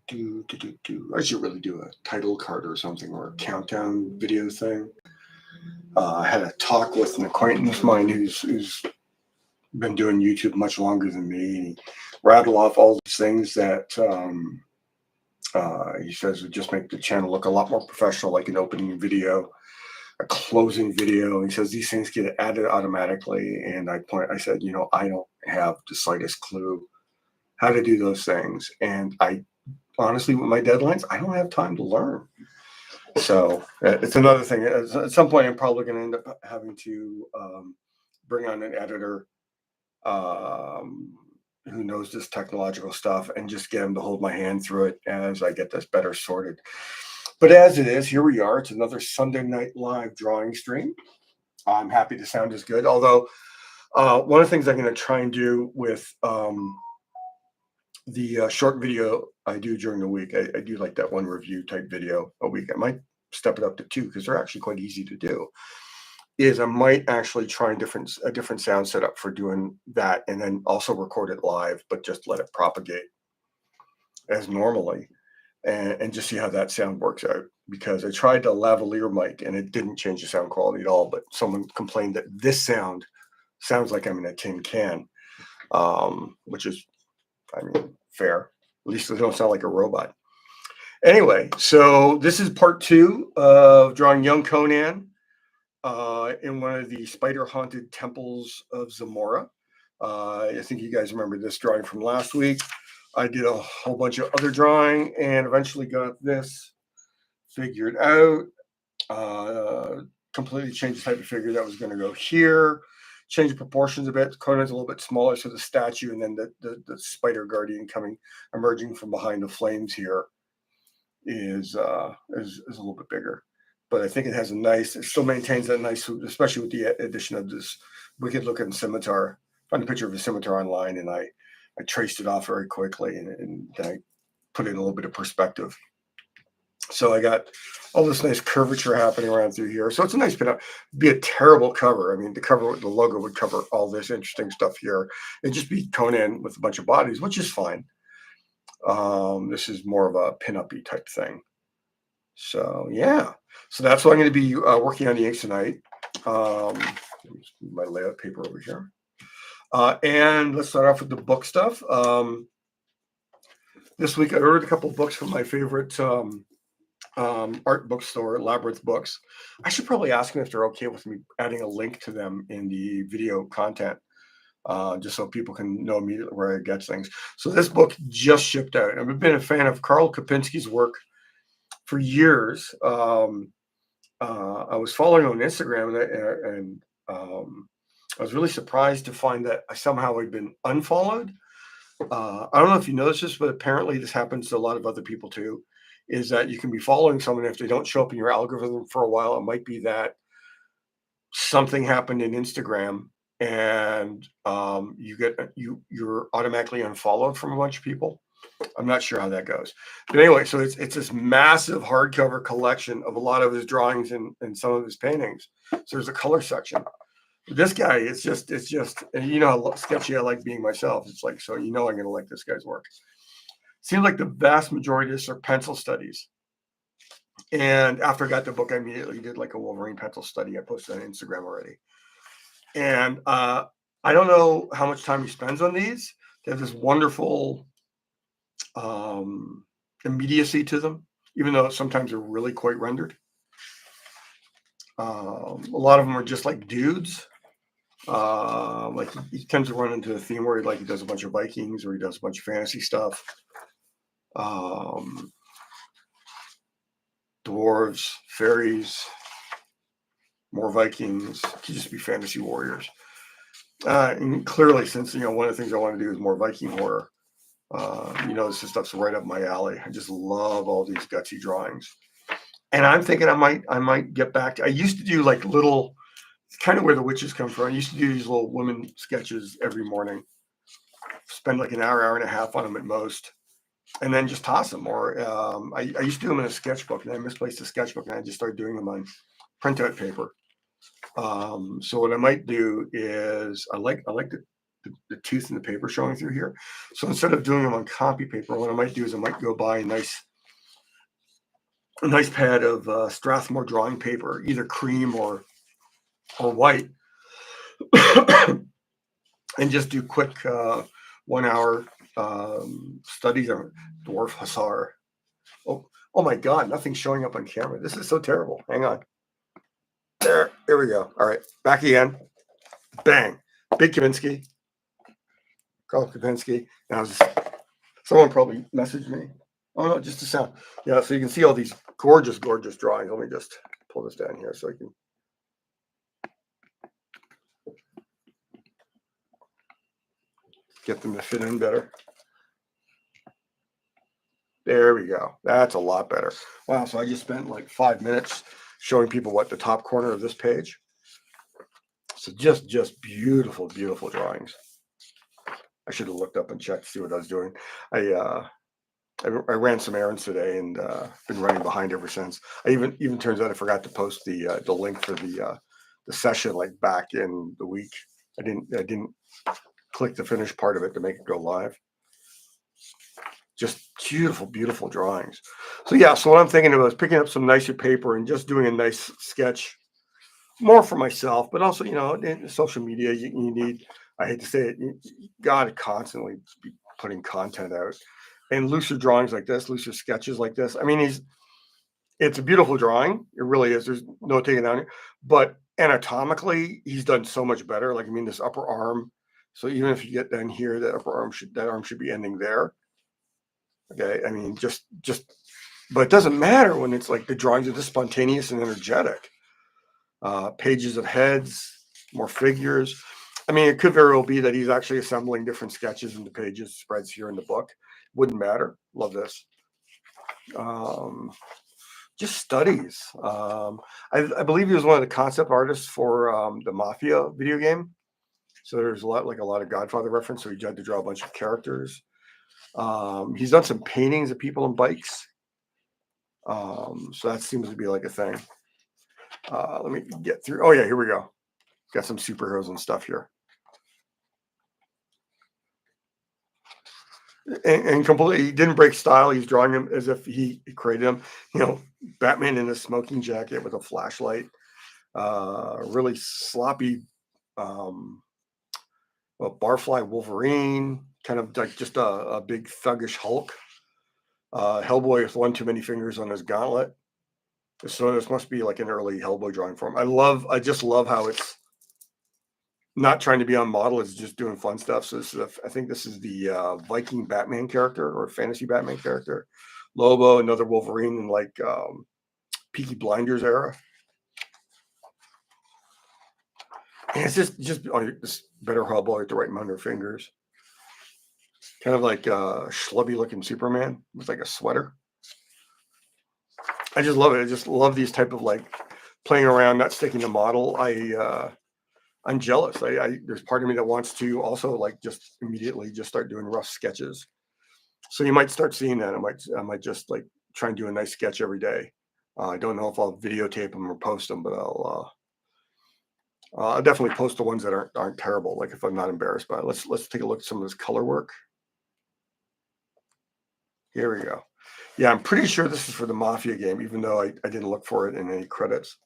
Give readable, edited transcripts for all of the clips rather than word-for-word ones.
I should really do a title card or something, or a countdown video thing. I had a talk with an acquaintance of mine who's been doing YouTube much longer than me. And he rattled off all these things that he says would just make the channel look a lot more professional, like an opening video, a closing video. He says these things get added automatically. And I said, I don't have the slightest clue how to do those things. And I honestly, with my deadlines, I don't have time to learn. So it's another thing. At some point, I'm probably going to end up having to bring on an editor who knows this technological stuff and just get him to hold my hand through it as I get this better sorted. But as it is, here we are. It's another Sunday night live drawing stream. I'm happy the sound is good. Although one of the things I'm going to try and do with the short video I do during the week, I do like that one review type video a week. I might step it up to 2 because they're actually quite easy to do. Is I might actually try a different sound setup for doing that, and then also record it live, but just let it propagate as normally, and just see how that sound works out. Because I tried the lavalier mic and it didn't change the sound quality at all. But someone complained that this sounds like I'm in a tin can, which is, fair. At least they don't sound like a robot. Anyway, so this is part 2 of drawing young Conan in one of the spider-haunted temples of Zamora. I think you guys remember this drawing from last week. I did a whole bunch of other drawing and eventually got this figured out. Completely changed the type of figure that was going to go here. Change the proportions a bit. Conan's a little bit smaller, so the statue and then the spider guardian emerging from behind the flames here is a little bit bigger. But I think it still maintains that nice, especially with the addition of this wicked looking scimitar. I found a picture of a scimitar online and I traced it off very quickly and I put in a little bit of perspective. So I got all this nice curvature happening around through here. So it's a nice bit of, be a terrible cover. I mean, the cover with the logo would cover all this interesting stuff here. It'd just be Conan with a bunch of bodies, which is fine. This is more of a pin-up-y type thing. So yeah, so that's what I'm going to be working on the inks tonight. My layout paper over here. And let's start off with the book stuff. This week I ordered a couple of books from my favorite art bookstore, Labyrinth Books. I should probably ask them if they're okay with me adding a link to them in the video content, just so people can know immediately where I get things. So this book just shipped out. I've been a fan of Karl Kopinski's work for years. I was following him on Instagram and I was really surprised to find that I somehow had been unfollowed. I don't know if you noticed this, but apparently this happens to a lot of other people too, is that you can be following someone. If they don't show up in your algorithm for a while, it might be that something happened in Instagram and you're automatically unfollowed from a bunch of people. I'm not sure how that goes. But anyway, so it's this massive hardcover collection of a lot of his drawings and some of his paintings. So there's a color section. This guy, it's just, and you know how sketchy I like being myself. It's like, so I'm going to like this guy's work. Seems like the vast majority of this are pencil studies. And after I got the book, I immediately did like a Wolverine pencil study. I posted on Instagram already. And I don't know how much time he spends on these. They have this wonderful immediacy to them, even though sometimes they're really quite rendered. A lot of them are just like dudes. Like he tends to run into a theme where he does a bunch of Vikings or he does a bunch of fantasy stuff. Dwarves, fairies, more Vikings, could just be fantasy warriors. And clearly, since one of the things I want to do is more Viking horror, this stuff's right up my alley. I just love all these gutsy drawings. And I'm thinking I might get back to, I used to do like little, it's kind of where the witches come from. I used to do these little women sketches every morning, spend like an hour and a half on them at most, and then just toss them. Or I used to do them in a sketchbook, and I misplaced the sketchbook, and I just started doing them on printout paper. So what I might do is I like the the tooth in the paper showing through here. So instead of doing them on copy paper, what I might do is I might go buy a nice pad of Strathmore drawing paper, either cream or white, and just do quick 1 hour studies on dwarf hussar. Oh my God, nothing's showing up on camera. This is so terrible. Hang on. There we go. All right, back again. Bang. Big Kavinsky. Carl Kavinsky. Now, someone probably messaged me. Oh no, just a sound. Yeah, so you can see all these gorgeous, gorgeous drawings. Let me just pull this down here so I can. Get them to fit in better. There we go. That's a lot better. Wow, so I just spent like 5 minutes showing people what the top corner of this page. So just beautiful, beautiful drawings. I should have looked up and checked to see what I was doing. I ran some errands today and been running behind ever since. I even turns out I forgot to post the link for the session like back in the week. I didn't click the finish part of it to make it go live. Just beautiful, beautiful drawings. So yeah, so what I'm thinking about is picking up some nicer paper and just doing a nice sketch, more for myself, but also, in social media, you need, I hate to say it, you got to constantly be putting content out. And looser drawings like this, looser sketches like this. I mean, it's a beautiful drawing. It really is. There's no taking down it. But anatomically, he's done so much better. Like, I mean, this upper arm. So even if you get down here, that arm should be ending there. Okay, I mean, but it doesn't matter when it's like the drawings are just spontaneous and energetic. Pages of heads, more figures. I mean, it could very well be that he's actually assembling different sketches into pages, spreads here in the book. Wouldn't matter. Love this. Just studies. I believe he was one of the concept artists for the Mafia video game. So there's a lot of Godfather reference. So he had to draw a bunch of characters. He's done some paintings of people on bikes. So that seems to be like a thing. Let me get through. Oh yeah, here we go. Got some superheroes and stuff here. And completely, he didn't break style. He's drawing him as if he created him. Batman in a smoking jacket with a flashlight. Really sloppy, Barfly Wolverine, kind of like just a big thuggish Hulk. Hellboy with one too many fingers on his gauntlet. So this must be like an early Hellboy drawing form. I just love how it's not trying to be on model. It's just doing fun stuff. So I think this is the Viking Batman character or fantasy Batman character. Lobo, another Wolverine in like Peaky Blinders era. And it's just this better Hellboy with the right amount of fingers. Kind of like a schlubby looking Superman with like a sweater. I just love it. I just love these type of like playing around, not sticking to model. I'm jealous. There's part of me that wants to also like just immediately just start doing rough sketches. So you might start seeing that. I might just like try and do a nice sketch every day. I don't know if I'll videotape them or post them, but I'll definitely post the ones that aren't terrible. Like if I'm not embarrassed by it. Let's take a look at some of this color work. Here we go. Yeah, I'm pretty sure this is for the Mafia game, even though I didn't look for it in any credits.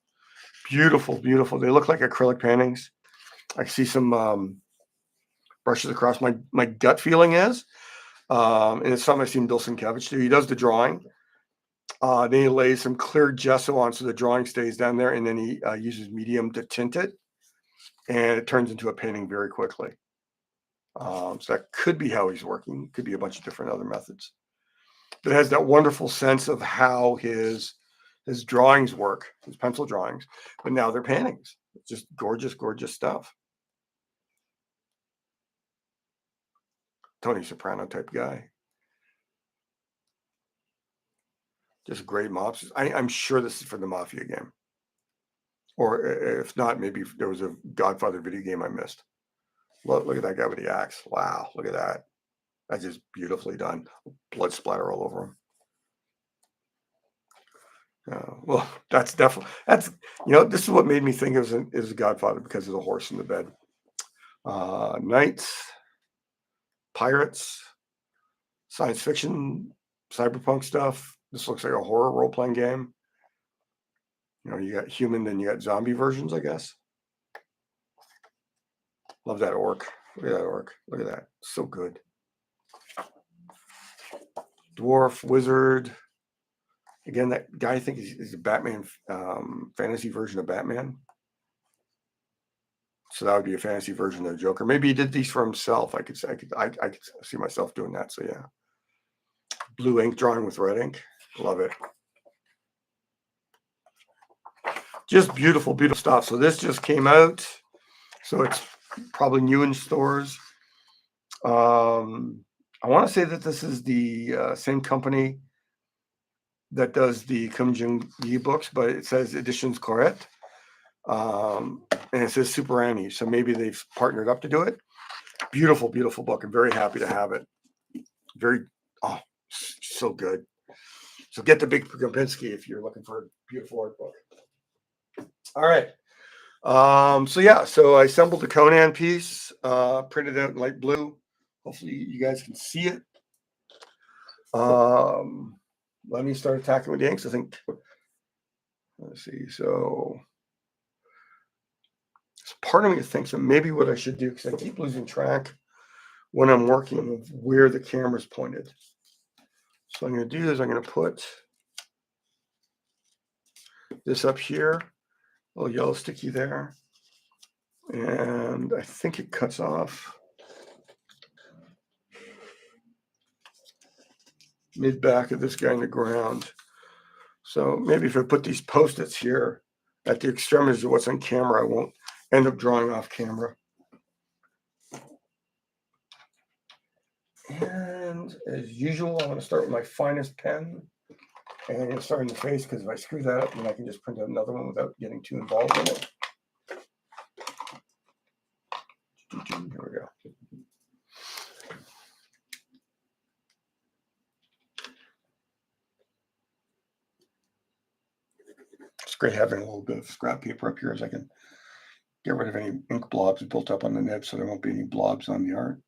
Beautiful, beautiful. They look like acrylic paintings. I see some brushes across. My gut feeling is, and it's something I've seen Bill Sienkiewicz do. He does the drawing. Then he lays some clear gesso on so the drawing stays down there, and then he uses medium to tint it, and it turns into a painting very quickly. So that could be how he's working. Could be a bunch of different other methods. But it has that wonderful sense of how his drawings work, his pencil drawings, but now they're paintings. It's just gorgeous, gorgeous stuff. Tony Soprano type guy. Just great mops. I'm sure this is for the Mafia game. Or if not, maybe there was a Godfather video game I missed. Look at that guy with the axe. Wow, look at that. That's just beautifully done. Blood splatter all over him. Well, that's definitely, this is what made me think it was a Godfather, because of the horse in the bed. Knights, pirates, science fiction, cyberpunk stuff. This looks like a horror role-playing game. You know, you got human, then you got zombie versions, I guess. Love that orc. Look at that orc. Look at that. So good. Dwarf, wizard. Again, that guy I think is a Batman fantasy version of Batman. So that would be a fantasy version of the Joker. Maybe he did these for himself. I could see myself doing that. So yeah, blue ink drawing with red ink. Love it. Just beautiful, beautiful stuff. So this just came out. So it's probably new in stores. I want to say that this is the same company that does the Kim Jung-gi books, but it says Editions Corette. And it says Super Annie. So maybe they've partnered up to do it. Beautiful, beautiful book. I'm very happy to have it. Very, oh, so good. So get the Big Kempinski if you're looking for a beautiful art book. All right. So yeah, so I assembled the Conan piece, printed out in light blue. Hopefully you guys can see it. Let me start attacking with the inks. I think, let's see. So part of me thinks that maybe what I should do, because I keep losing track when I'm working of where the camera's pointed. So I'm going to do is I'm going to put this up here, a little yellow sticky there, and I think it cuts off mid back of this guy in the ground. So maybe if I put these post-its here at the extremities of what's on camera, I won't end up drawing off camera. And as usual, I'm going to start with my finest pen. And I'm going to start in the face, because if I screw that up, then I can just print out another one without getting too involved in it. Here we go. It's great having a little bit of scrap paper up here, as I can get rid of any ink blobs built up on the nib, so there won't be any blobs on the art.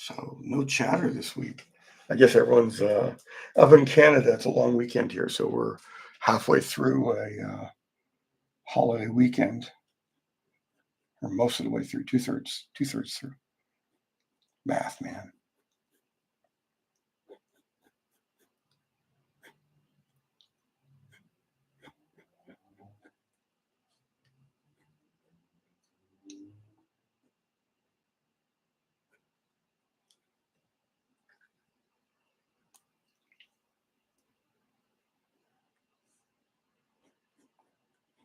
So no chatter this week. I guess everyone's up in Canada. It's a long weekend here, so we're halfway through a holiday weekend, or most of the way through, two thirds through. Math, man.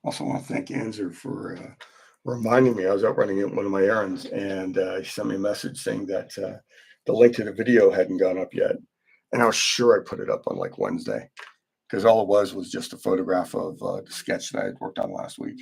Also want to thank Anzer for reminding me. I was out running one of my errands, and he sent me a message saying that the link to the video hadn't gone up yet. And I was sure I put it up on like Wednesday, because all it was just a photograph of the sketch that I had worked on last week.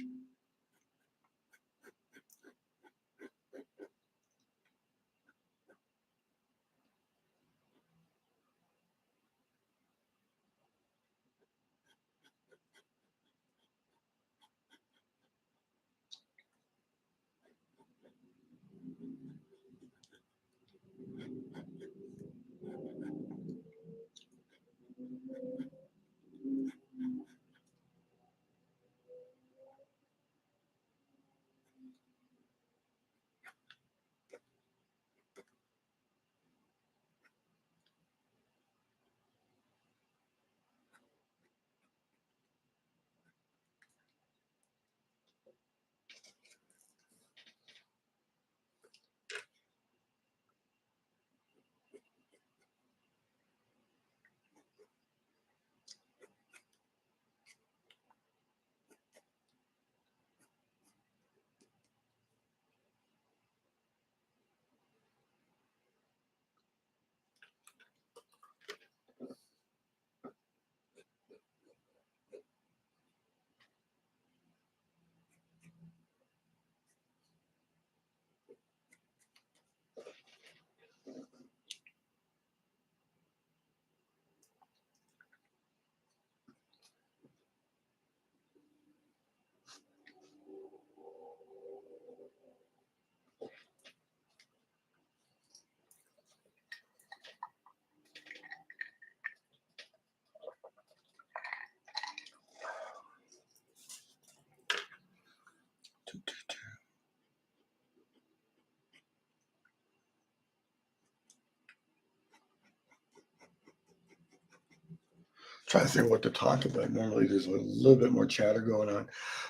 Trying to think what to talk about. Normally, there's a little bit more chatter going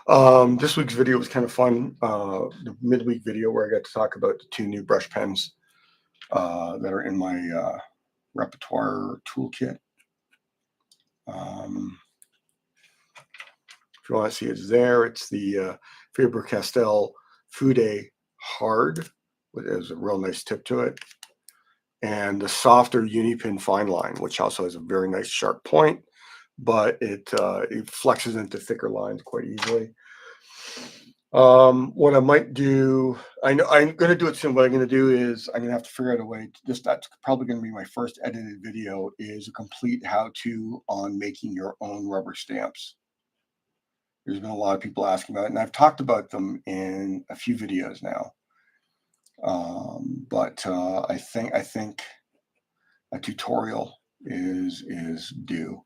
on. This week's video was kind of fun. The midweek video where I got to talk about the two new brush pens that are in my repertoire toolkit. If you want to see, it's there. It's the Faber-Castell Fude Hard, which has a real nice tip to it, and the softer Unipin Fine Line, which also has a very nice sharp point, but it flexes into thicker lines quite easily. What I might do, I know I'm going to do it soon. What I'm going to do is I'm going to have to figure out a way to just, that's probably going to be my first edited video, is a complete how-to on making your own rubber stamps. There's been a lot of people asking about it, and I've talked about them in a few videos now. But I think a tutorial is due.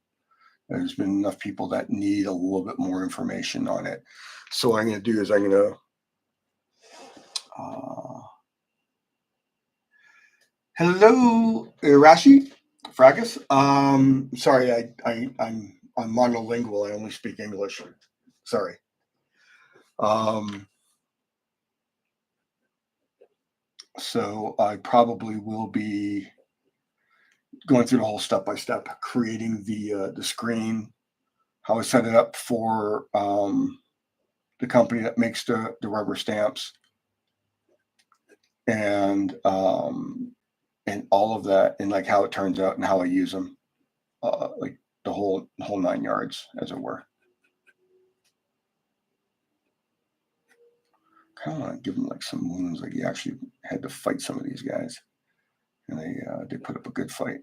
There's been enough people that need a little bit more information on it. So what I'm going to do is I'm going to hello, Rashi Fragus. Sorry, I'm monolingual. I only speak English. Sorry. So I probably will be going through the whole step by step, creating the screen, how I set it up for the company that makes the rubber stamps, and all of that, and like how it turns out and how I use them, like the whole 9 yards, as it were. Kind of want to give them like some wounds, like you actually had to fight some of these guys, and they put up a good fight.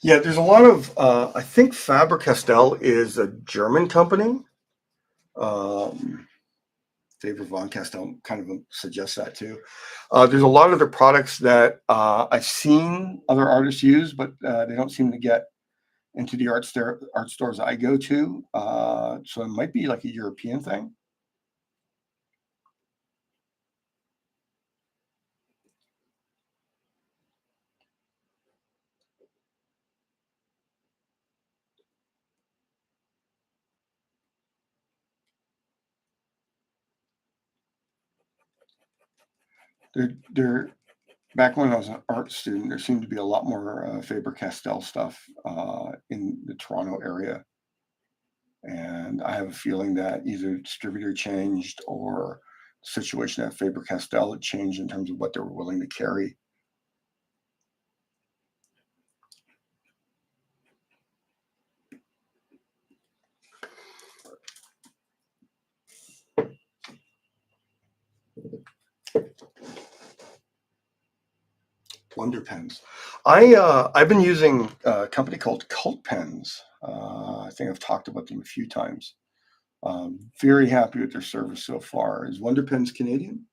Yeah, there's a lot of, I think Faber-Castell is a German company. David von Castell kind of suggests that too. There's a lot of their products that I've seen other artists use, but they don't seem to get into the art stores I go to. So it might be like a European thing. There back when I was an art student, there seemed to be a lot more Faber-Castell stuff in the Toronto area, and I have a feeling that either distributor changed or the situation at Faber-Castell had changed in terms of what they were willing to carry. Wonder pens. I've been using a company called Cult Pens. I think I've talked about them a few times. Very happy with their service so far. Is Wonder Pens Canadian?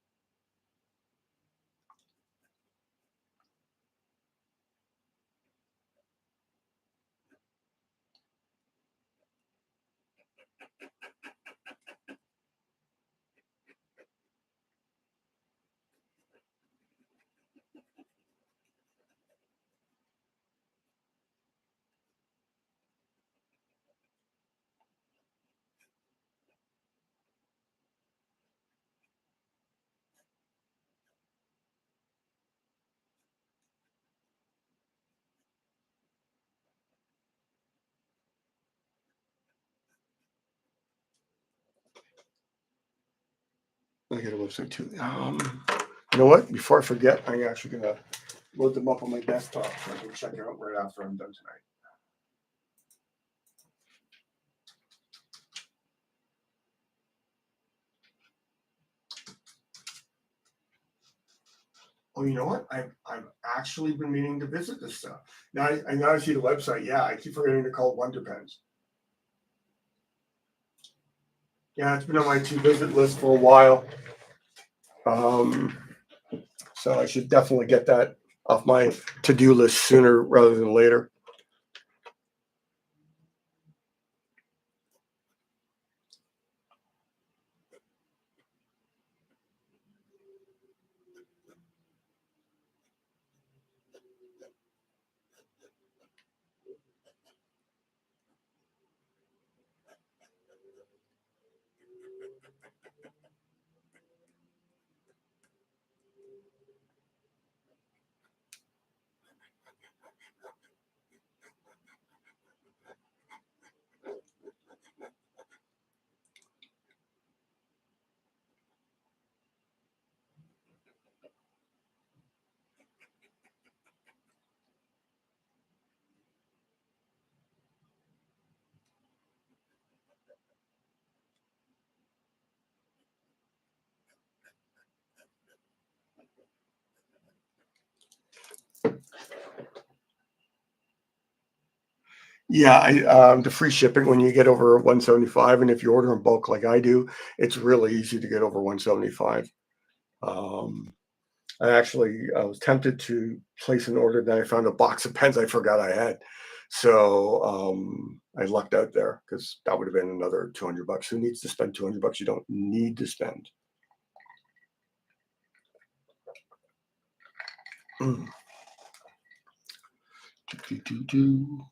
I got a website too. You know what? Before I forget, I'm actually gonna load them up on my desktop so I can check it out right after I'm done tonight. Oh, you know what? I've actually been meaning to visit this stuff. Now I see the website. Yeah, I keep forgetting to call it Wonder Pens. Yeah, it's been on my to visit list for a while. Um, so I should definitely get that off my to do list sooner rather than later. Yeah, the free shipping when you get over 175, and if you order in bulk like I do, it's really easy to get over 175. Um, I was tempted to place an order, then I found a box of pens I forgot I had. So I lucked out there because that would have been another 200 bucks. Who needs to spend 200 bucks you don't need to spend? Mm. Do, do, do, do.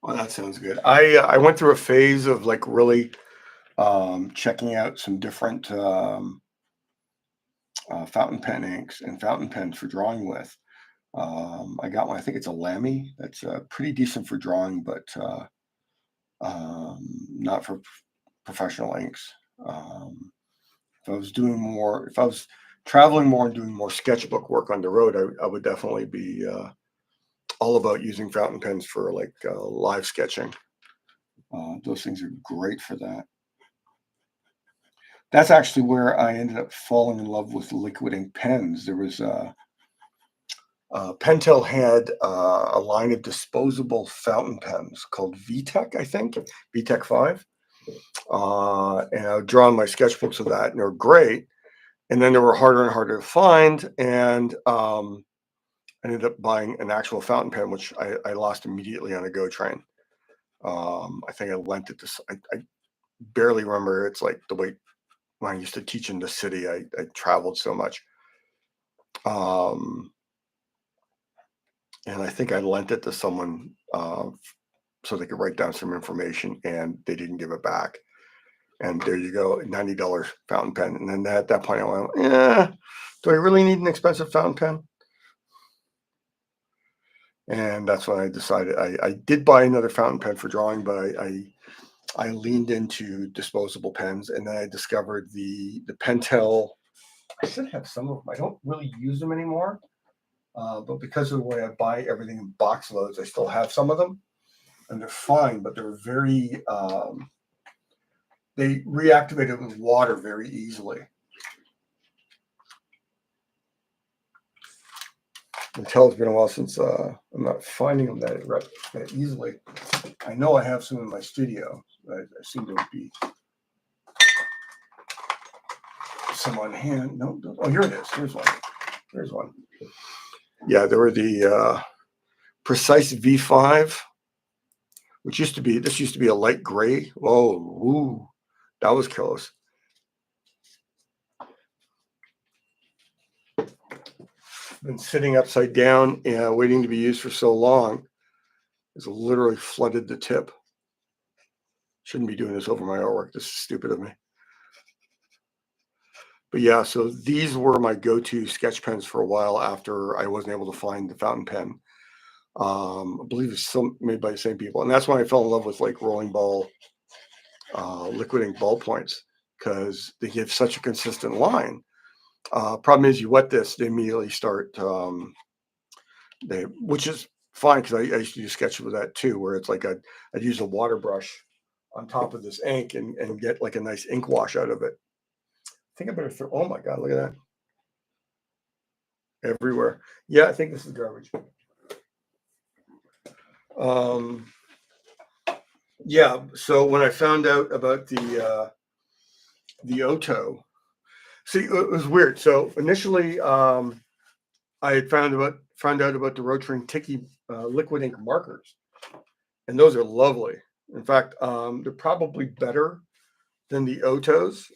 Well, that sounds good. I went through a phase of like really checking out some different fountain pen inks and fountain pens for drawing with. I got one. I think it's a Lamy. That's pretty decent for drawing, but not for professional inks. If I was traveling more and doing more sketchbook work on the road, I would definitely be all about using fountain pens for like live sketching. Those things are great for that. That's actually where I ended up falling in love with liquid ink pens. There was Pentel had a line of disposable fountain pens called VTech, I think, VTech 5. And I would draw on my sketchbooks with that, and they were great. And then they were harder and harder to find. And I ended up buying an actual fountain pen, which I lost immediately on a GO train. I think I lent it to, I barely remember. It's like the way when I used to teach in the city, I traveled so much. And I think I lent it to someone so they could write down some information, and they didn't give it back. And there you go, $90 fountain pen. And then at that point, I went, yeah, do I really need an expensive fountain pen? And that's when I decided I did buy another fountain pen for drawing, but I leaned into disposable pens, and then I discovered the Pentel. I should have some of them. I don't really use them anymore, but because of the way I buy everything in box loads, I still have some of them, and they're fine, but they're very they reactivated with water very easily. Until it's been a while since I'm not finding them that easily. I know I have some in my studio. I seem to be some on hand. No, oh, here it is. Here's one. There's one. Yeah, there were the Precise V5, which used to be a light gray. Oh, ooh, that was close. Been sitting upside down and waiting to be used for so long. It's literally flooded the tip. Shouldn't be doing this over my artwork. This is stupid of me. But yeah, so these were my go-to sketch pens for a while after I wasn't able to find the fountain pen. I believe it's still made by the same people. And that's when I fell in love with like rolling ball, liquid ink ballpoints, because they give such a consistent line. Problem is, you wet this, they immediately start, which is fine because I used to do sketches with that too, where it's like I'd use a water brush on top of this ink and get like a nice ink wash out of it. I think I better throw, oh my God, look at that. Everywhere. Yeah, I think this is garbage. Yeah, so when I found out about the Oto, see, it was weird. So initially, I had found out about the Rotring Tiki liquid ink markers, and those are lovely. In fact, they're probably better than the Otos,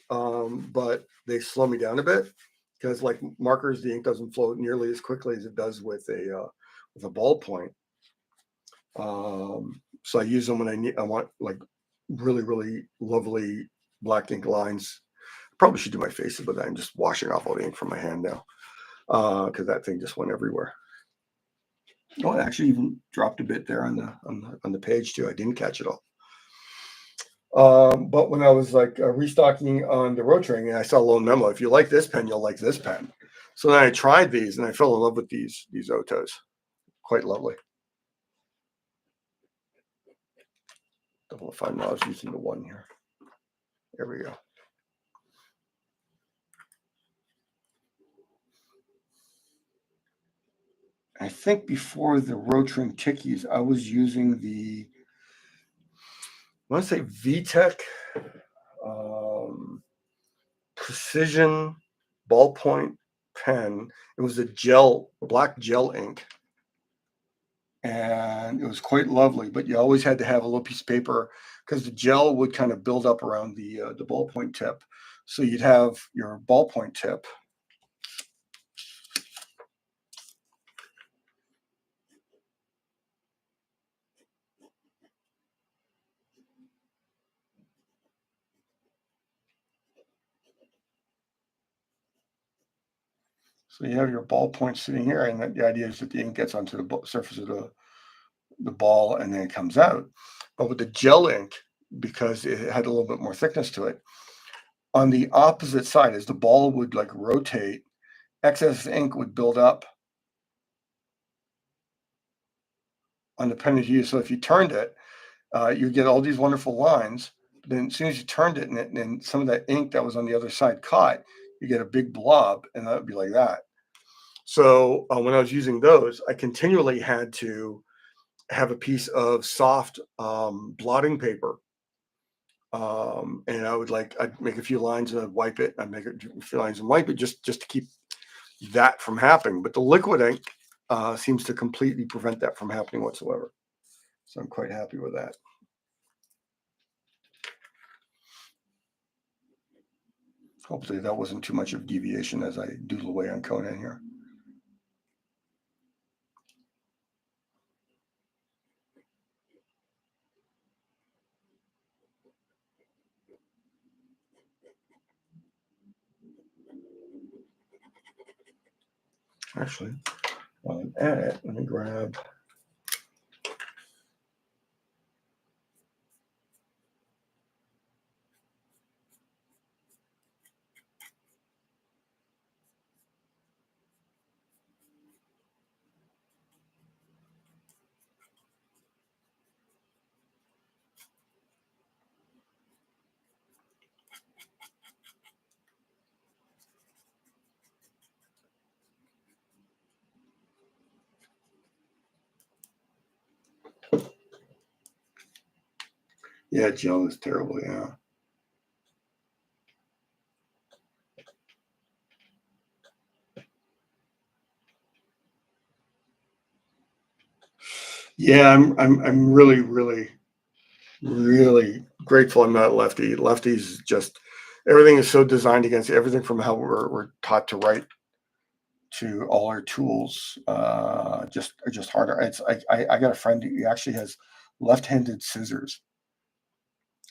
but they slow me down a bit because, like markers, the ink doesn't flow nearly as quickly as it does with a ballpoint. So I use them when I want like really, really lovely black ink lines. Probably should do my faces, but I'm just washing off all the ink from my hand now because that thing just went everywhere. Oh, it actually even dropped a bit there on the page too. I didn't catch it all. But when I was like restocking on the Rotring, and I saw a little memo: if you like this pen, you'll like this pen. So then I tried these, and I fell in love with these Otos. Quite lovely. Double find I was using the one here. There we go. I think before the Rotring Tickies, I was using the, I want to say VTech Precision ballpoint pen. It was a black gel ink, and it was quite lovely. But you always had to have a little piece of paper because the gel would kind of build up around the ballpoint tip. So you'd have your ballpoint tip. So you have your ballpoint sitting here, and the idea is that the ink gets onto the surface of the ball and then it comes out. But with the gel ink, because it had a little bit more thickness to it, on the opposite side, as the ball would like rotate, excess ink would build up on the pen you use. So if you turned it, you get all these wonderful lines. But then as soon as you turned it and some of that ink that was on the other side caught, you get a big blob, and that would be like that. So when I was using those, I continually had to have a piece of soft blotting paper. And I would I'd make a few lines and I'd wipe it. I'd make a few lines and wipe it just to keep that from happening. But the liquid ink seems to completely prevent that from happening whatsoever. So I'm quite happy with that. Hopefully that wasn't too much of deviation as I doodle away on Conan here. Actually, while I'm at it, let me grab. Yeah, gel is terrible. Yeah. Yeah, I'm really, really, really grateful I'm not lefty. Lefties just everything is so designed against everything from how we're taught to write to all our tools. Just are just harder. I got a friend who actually has left-handed scissors,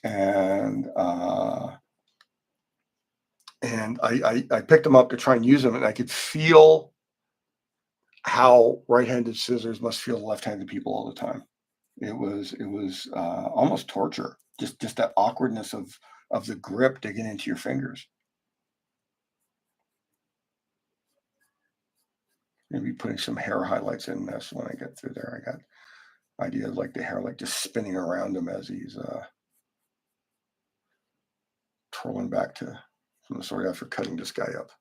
and I picked them up to try and use them, and I could feel how right-handed scissors must feel to left-handed people all the time. It was almost torture. Just that awkwardness of the grip digging into your fingers. Maybe putting some hair highlights in this when I get through there. I got idea of like the hair like just spinning around him as he's twirling back to from the sword after cutting this guy up.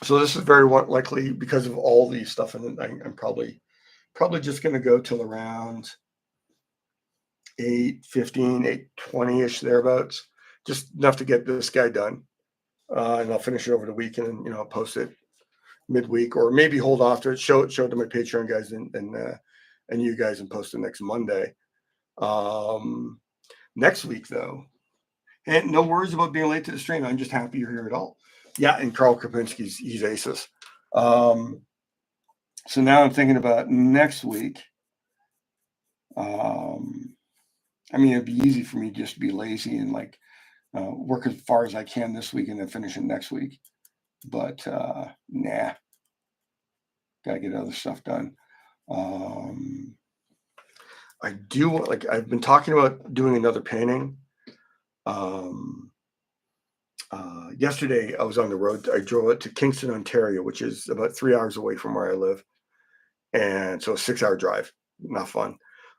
So this is very likely because of all the stuff, and I'm probably just going to go till around 8:15, 8:20 ish thereabouts, just enough to get this guy done, and I'll finish it over the weekend, and I'll post it midweek, or maybe hold off to it, show it to my Patreon guys and you guys, and post it next Monday. Um, Next week though, and no worries about being late to the stream. I'm just happy you're here at all. Yeah, and Carl Krapinski's he's aces. Um, so now I'm thinking about next week. Um, I mean, it'd be easy for me just to be lazy and work as far as I can this week and then finish it next week. But nah, gotta get other stuff done. Um, I do I've been talking about doing another painting. Um, Yesterday I was on the road. I drove it to Kingston, Ontario, which is about 3 hours away from where I live, and so a 6 hour drive. Not fun.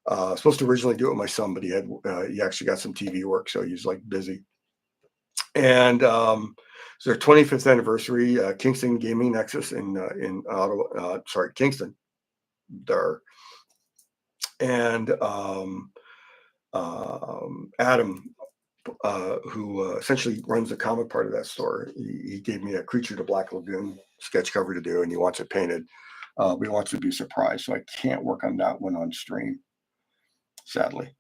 Supposed to originally do it with my son, but he actually got some TV work, so he's like busy. And it's their 25th anniversary. Kingston Gaming Nexus in Ottawa. Sorry, Kingston. There, and Adam, who essentially runs the comic part of that store, he gave me a Creature to Black Lagoon sketch cover to do, and he wants it painted. But he wants to be surprised, so I can't work on that one on stream, sadly.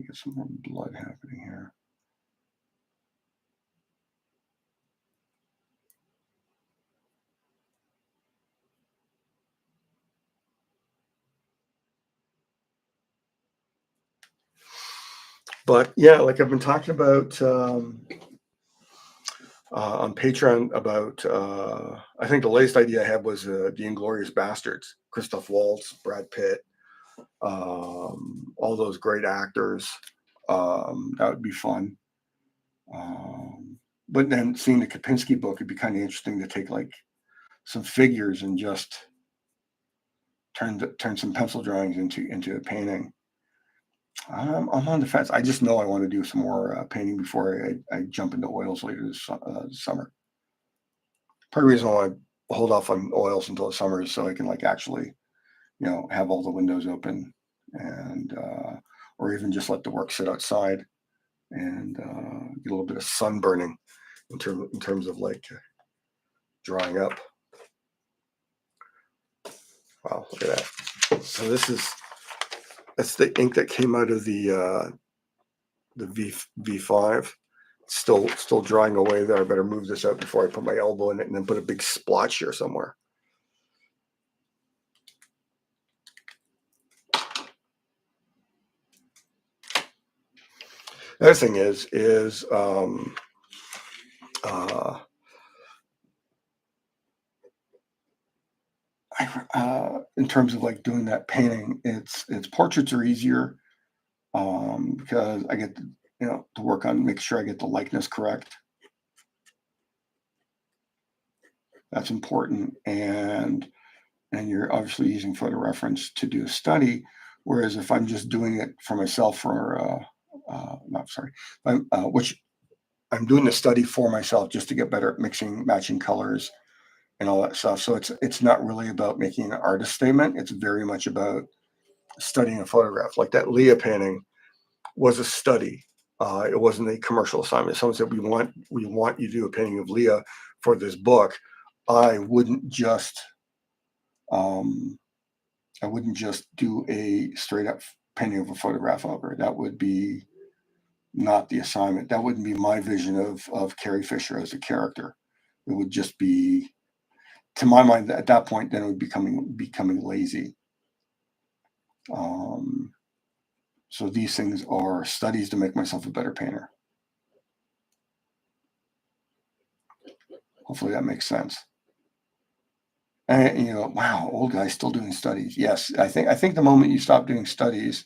Get some more blood happening here. But yeah, like I've been talking about on Patreon about, I think the latest idea I had was the Inglorious Bastards, Christoph Waltz, Brad Pitt, all those great actors. That would be fun. Um, but then seeing the Kapinski book, it'd be kind of interesting to take like some figures and just turn some pencil drawings into a painting. I'm on the fence. I just know I want to do some more painting before I jump into oils later this summer. Part of the reason I want to hold off on oils until the summer is so I can like actually, have all the windows open and or even just let the work sit outside and get a little bit of sun burning in terms of like drying up. Wow, look at that. So that's the ink that came out of the V5. Still drying away there. I better move this out before I put my elbow in it and then put a big splotch here somewhere. The other thing is in terms of like doing that painting, it's portraits are easier because I get to work on make sure I get the likeness correct. That's important, and you're obviously using photo reference to do a study. Whereas if I'm just doing it for myself, not sorry, which I'm doing the study for myself just to get better at mixing, matching colors, and all that stuff. So it's not really about making an artist statement. It's very much about studying a photograph. Like that Leah painting was a study. It wasn't a commercial assignment. Someone said we want you to do a painting of Leah for this book. I wouldn't just um, I wouldn't just do a straight up painting of a photograph of her. That would be not the assignment. That wouldn't be my vision of Carrie Fisher as a character. It would just be, to my mind, at that point, then it would becoming lazy. Um, so these things are studies to make myself a better painter. Hopefully that makes sense. And wow, old guy still doing studies. Yes, I think the moment you stop doing studies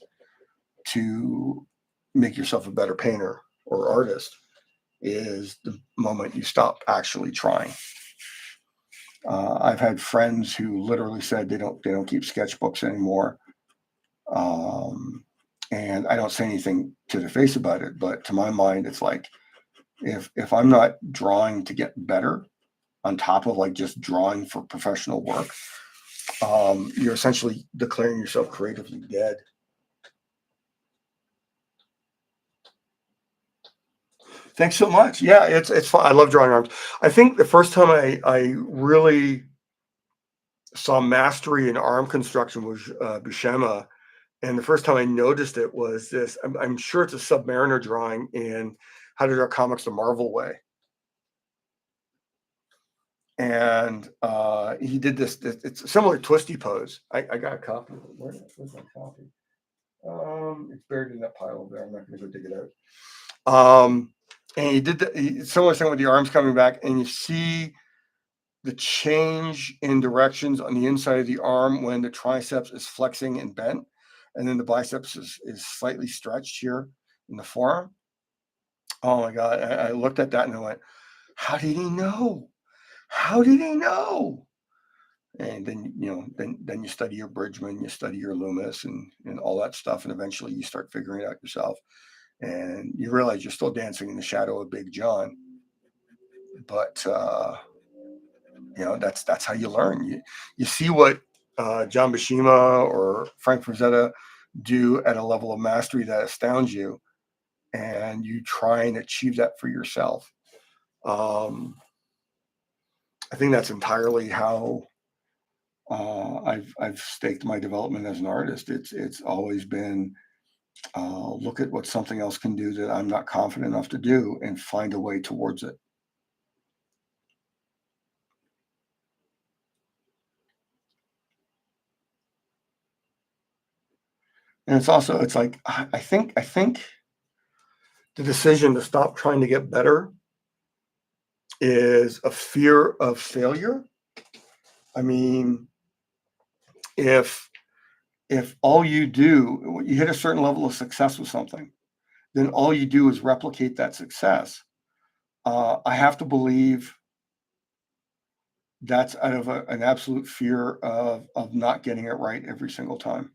to make yourself a better painter or artist is the moment you stop actually trying. I've had friends who literally said they don't keep sketchbooks anymore, and I don't say anything to their face about it. But to my mind, it's like if I'm not drawing to get better, on top of like just drawing for professional work, you're essentially declaring yourself creatively dead. Thanks so much. Yeah, it's fun. I love drawing arms. I think the first time I really saw mastery in arm construction was Buscema, and the first time I noticed it was this. I'm sure it's a Submariner drawing in How to Draw Comics the Marvel Way, and he did this. It's a similar twisty pose. I got a copy of it. Where's my copy? It's buried in that pile over there. I'm not going to go dig it out. And he did the similar thing with the arms coming back, and you see the change in directions on the inside of the arm when the triceps is flexing and bent, and then the biceps is slightly stretched here in the forearm. Oh my God. I looked at that and I went, how did he know? How did he know? And then, then you study your Bridgman, you study your Loomis and all that stuff. And eventually you start figuring it out yourself. And you realize you're still dancing in the shadow of Big John. But, that's how you learn. You see what John Bashima or Frank Frazetta do at a level of mastery that astounds you, and you try and achieve that for yourself. I think that's entirely how I've staked my development as an artist. It's always been look at what something else can do that I'm not confident enough to do, and find a way towards it. And it's like I think the decision to stop trying to get better is a fear of failure. I mean, if all you do, you hit a certain level of success with something, then all you do is replicate that success. I have to believe that's out of an absolute fear of not getting it right every single time.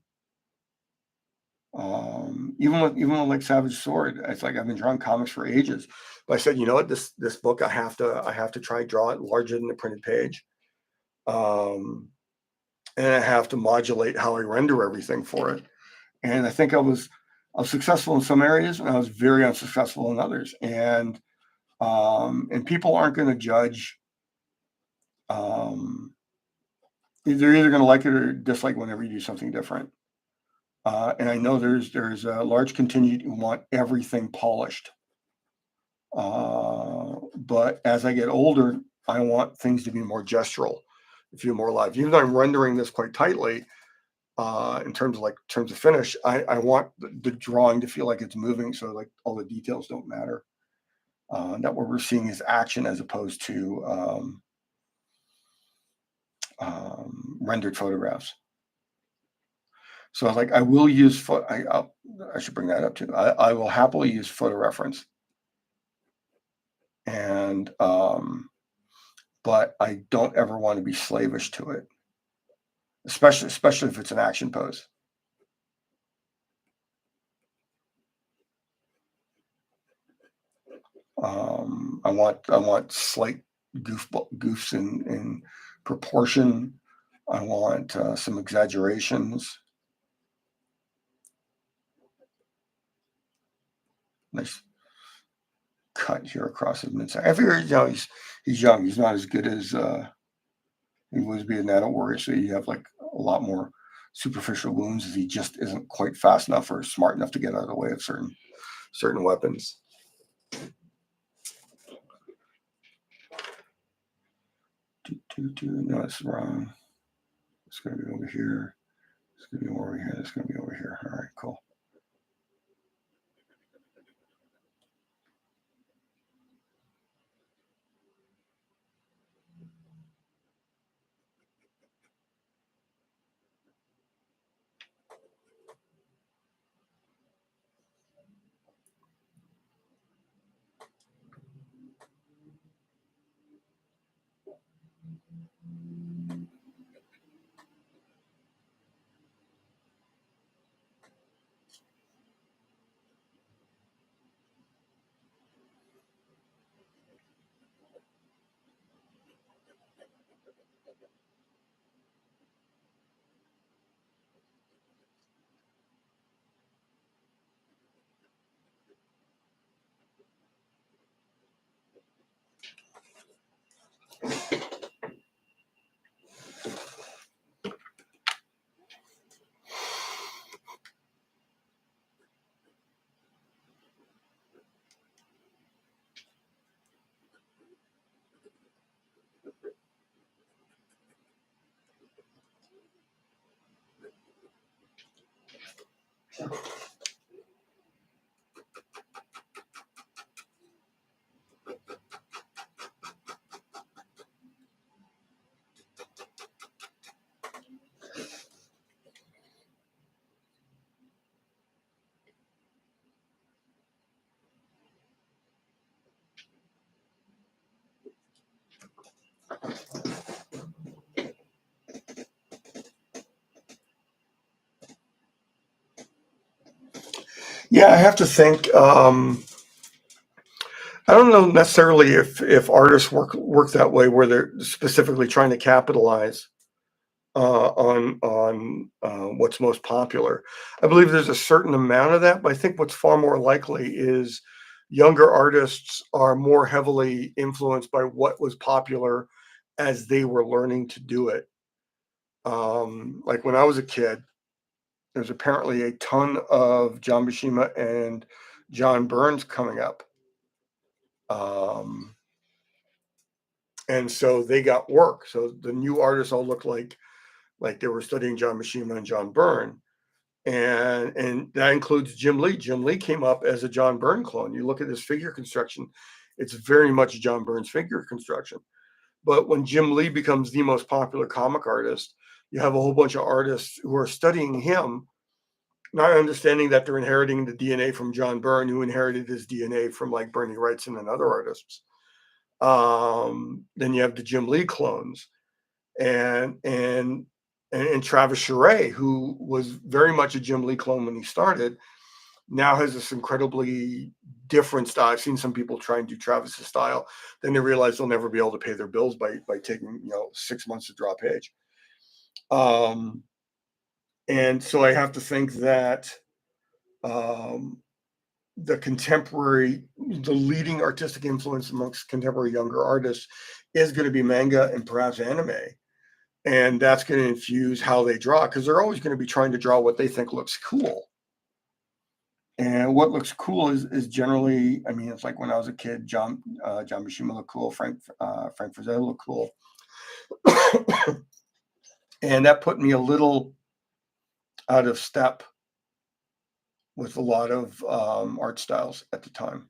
Even with like Savage Sword, it's like I've been drawing comics for ages, but I said, you know what, this book I have to try draw it larger than the printed page, um, and I have to modulate how I render everything for it. And I think I was successful in some areas, and I was very unsuccessful in others. And people aren't going to judge. Um, they're either going to like it or dislike whenever you do something different. And I know there's a large contingent who want everything polished. But as I get older, I want things to be more gestural, feel more alive. Even though I'm rendering this quite tightly, in terms of finish, I want the drawing to feel like it's moving, so like all the details don't matter. That what we're seeing is action as opposed to rendered photographs. So like I will use I should bring that up too. I will happily use photo reference, and but I don't ever want to be slavish to it, especially if it's an action pose. I want slight goofs in proportion. I want some exaggerations. Nice cut here across his midsection. I figure, he's young. He's not as good as he was being an adult warrior. So you have like a lot more superficial wounds as he just isn't quite fast enough or smart enough to get out of the way of certain weapons. No, it's wrong. It's going to be over here. It's going to be over here. It's going to be over here. All right, cool. Yeah, I have to think. I don't know necessarily if artists work that way, where they're specifically trying to capitalize on what's most popular. I believe there's a certain amount of that, but I think what's far more likely is younger artists are more heavily influenced by what was popular as they were learning to do it. Like when I was a kid, there's apparently a ton of John Mishima and John Burns coming up. Um, and so they got work. So the new artists all look like they were studying John Mishima and John Byrne, and that includes Jim Lee. Jim Lee came up as a John Byrne clone. You look at his figure construction; It's very much John Byrne's figure construction. But when Jim Lee becomes the most popular comic artist, you have a whole bunch of artists who are studying him, not understanding that they're inheriting the DNA from John Byrne, who inherited his DNA from like Bernie Wrightson and other artists. Then you have the Jim Lee clones, and and and Travis Charest, who was very much a Jim Lee clone when he started, now has this incredibly different style. I've seen some people try and do Travis's style, then they realize they'll never be able to pay their bills by taking 6 months to draw a page. Um, and so I have to think that um, the leading artistic influence amongst contemporary younger artists is going to be manga and perhaps anime. And that's going to infuse how they draw because they're always going to be trying to draw what they think looks cool. And what looks cool is generally, I mean, it's like when I was a kid, John Buscema looked cool, Frank Frazetta looked cool, and that put me a little out of step with a lot of art styles at the time.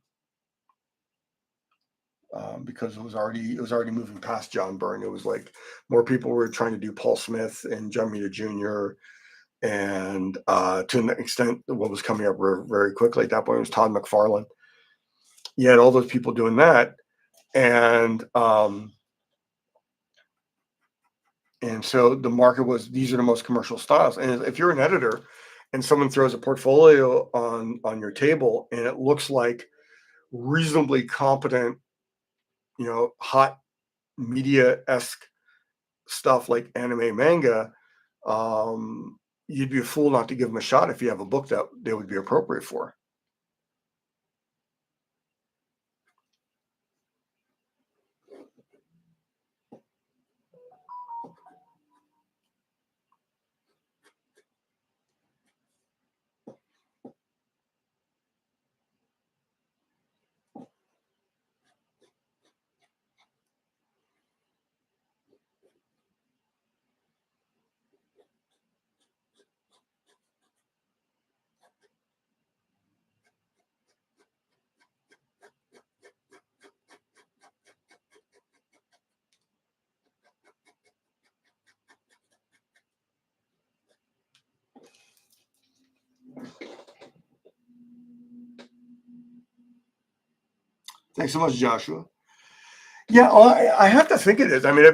Because it was already moving past John Byrne. It was like more people were trying to do Paul Smith and John Romita Jr. And to an extent, what was coming up very quickly at that point was Todd McFarlane. You had all those people doing that, and so the market was these are the most commercial styles. And if you're an editor and someone throws a portfolio on your table and it looks like reasonably competent, hot media-esque stuff like anime manga, you'd be a fool not to give them a shot if you have a book that they would be appropriate for. Thanks so much, Joshua. Yeah, well, I have to think it is. I mean,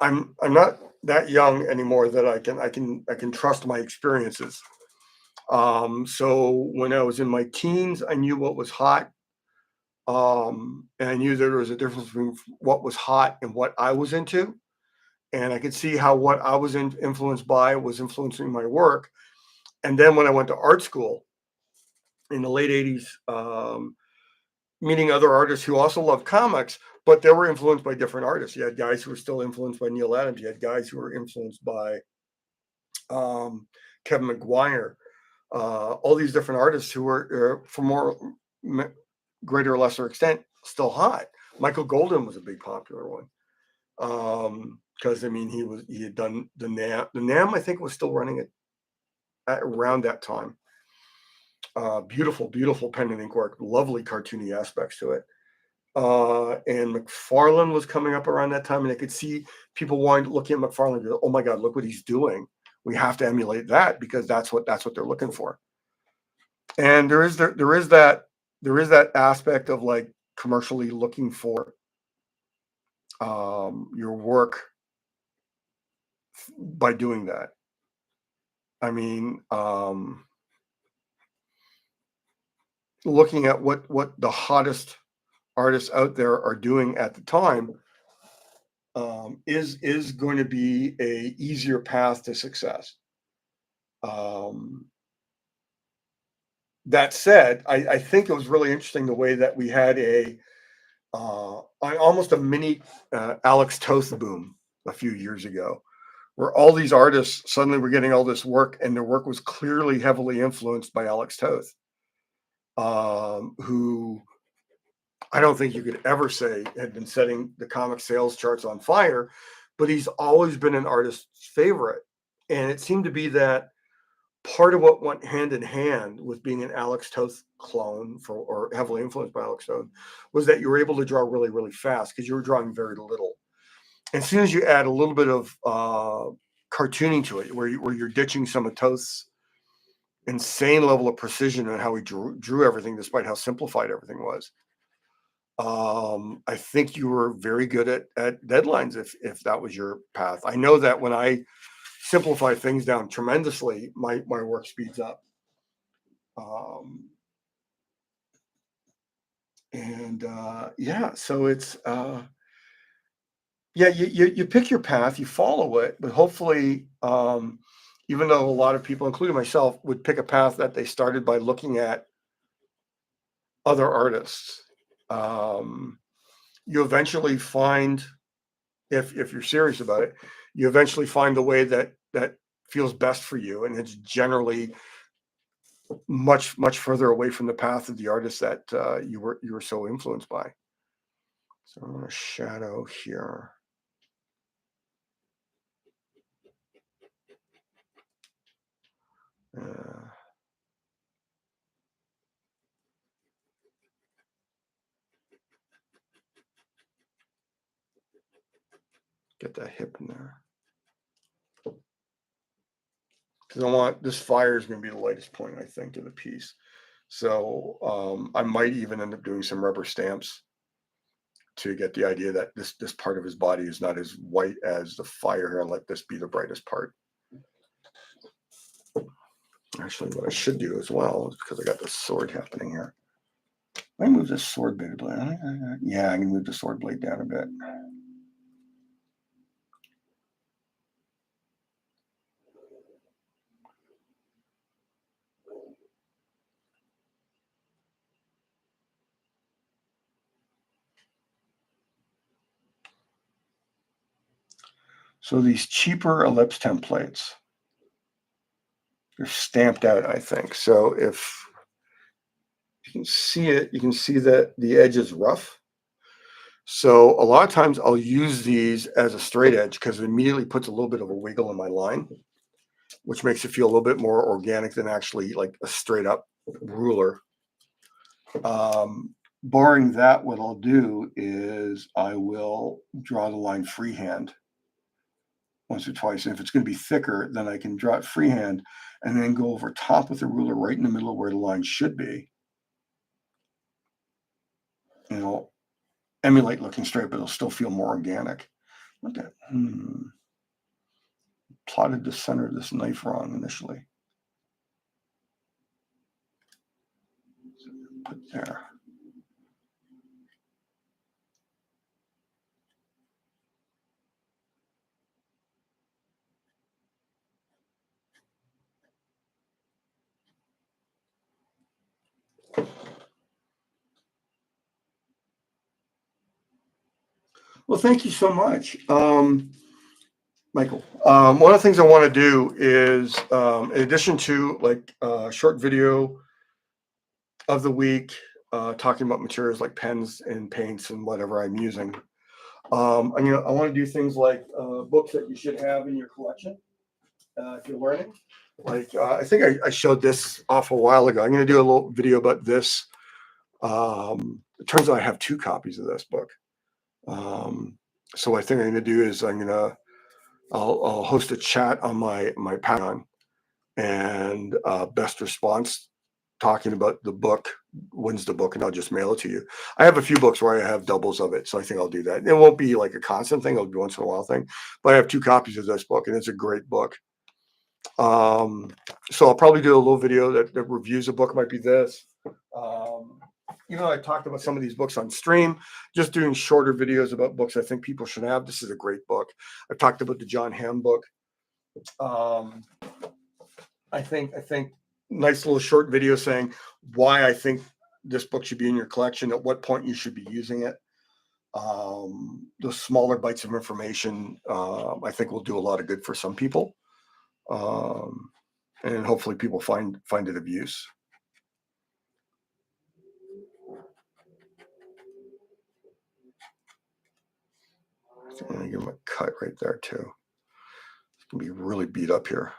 I'm not that young anymore that I can trust my experiences. So when I was in my teens, I knew what was hot, and I knew there was a difference between what was hot and what I was into, and I could see how what I was influenced by was influencing my work. And then when I went to art school in the late '80s, meeting other artists who also loved comics, but they were influenced by different artists. You had guys who were still influenced by Neil Adams. You had guys who were influenced by um, Kevin McGuire. All these different artists who were, for greater or lesser extent, still hot. Michael Golden was a big popular one because I mean he had done the Nam. The Nam I think was still running at around that time. Beautiful, beautiful pen and ink work, lovely cartoony aspects to it. And McFarlane was coming up around that time, and I could see people wanting looking at McFarlane and go, "Oh my God, look what he's doing! We have to emulate that because that's what they're looking for." And there is that aspect of like commercially looking for your work by doing that. I mean, looking at what the hottest artists out there are doing at the time is going to be a easier path to success. Um, that said, I think it was really interesting the way that we had almost a mini Alex Toth boom a few years ago, where all these artists suddenly were getting all this work, and their work was clearly heavily influenced by Alex Toth, who I don't think you could ever say had been setting the comic sales charts on fire, but he's always been an artist's favorite. And it seemed to be that part of what went hand in hand with being an Alex Toth clone or heavily influenced by Alex Toth was that you were able to draw really, really fast because you were drawing very little. And as soon as you add a little bit of cartooning to it, where you're ditching some of Toth's insane level of precision and how he drew everything, despite how simplified everything was. I think you were very good at deadlines if that was your path. I know that when I simplify things down tremendously, my work speeds up. Yeah, so it's yeah, you pick your path, you follow it, but hopefully, even though a lot of people, including myself, would pick a path that they started by looking at other artists, um, you eventually find, if you're serious about it, you eventually find the way that feels best for you, and it's generally much further away from the path of the artist that you were so influenced by. So I'm going to shadow here. Uh, get that hip in there. Because I want this fire is going to be the lightest point, I think, of the piece. So I might even end up doing some rubber stamps to get the idea that this part of his body is not as white as the fire, and let this be the brightest part. Actually, what I should do as well is, because I got the sword happening here, I move this sword blade. Yeah, I can move the sword blade down a bit. So these cheaper ellipse templates, they're stamped out, I think. So if you can see it, you can see that the edge is rough. So a lot of times I'll use these as a straight edge because it immediately puts a little bit of a wiggle in my line, which makes it feel a little bit more organic than actually like a straight up ruler. Barring that, what I'll do is I will draw the line freehand once or twice. And if it's going to be thicker, then I can draw it freehand and then go over top with the ruler right in the middle of where the line should be. And it'll emulate looking straight, but it'll still feel more organic. Look at plotted the center of this knife wrong initially. Put there. Well, thank you so much, Michael. One of the things I want to do is, in addition to like short video of the week, talking about materials like pens and paints and whatever I'm using, I want to do things like books that you should have in your collection if you're learning. Like I think I showed this off a while ago. I'm going to do a little video about this. It turns out I have 2 copies of this book. So I think I'm going to do is I'll host a chat on my Patreon, and best response talking about the book wins the book, and I'll just mail it to you. I have a few books where I have doubles of it, so I think I'll do that. It won't be like a constant thing; it'll be once in a while thing. But I have 2 copies of this book, and it's a great book. So I'll probably do a little video that reviews a book. It might be this. Even though I talked about some of these books on stream, just doing shorter videos about books I think people should have. This is a great book. I've talked about the John Hamm book. I think nice little short video saying why I think this book should be in your collection, at what point you should be using it. The smaller bites of information, I think will do a lot of good for some people. And hopefully people find it of use. I'm gonna give him a cut right there too. It's gonna be really beat up here.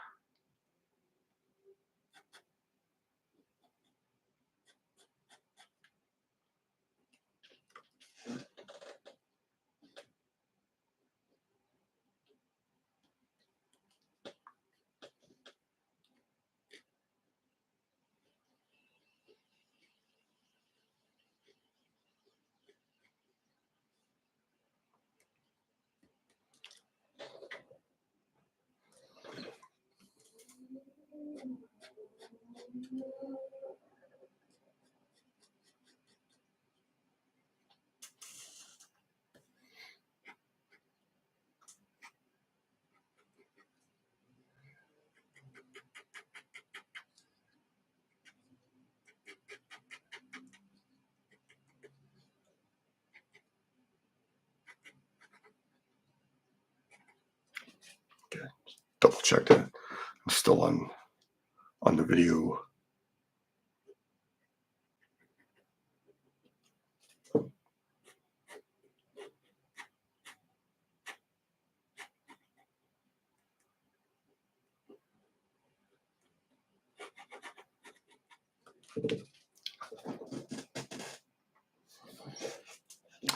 Okay, double check that I'm still on the video.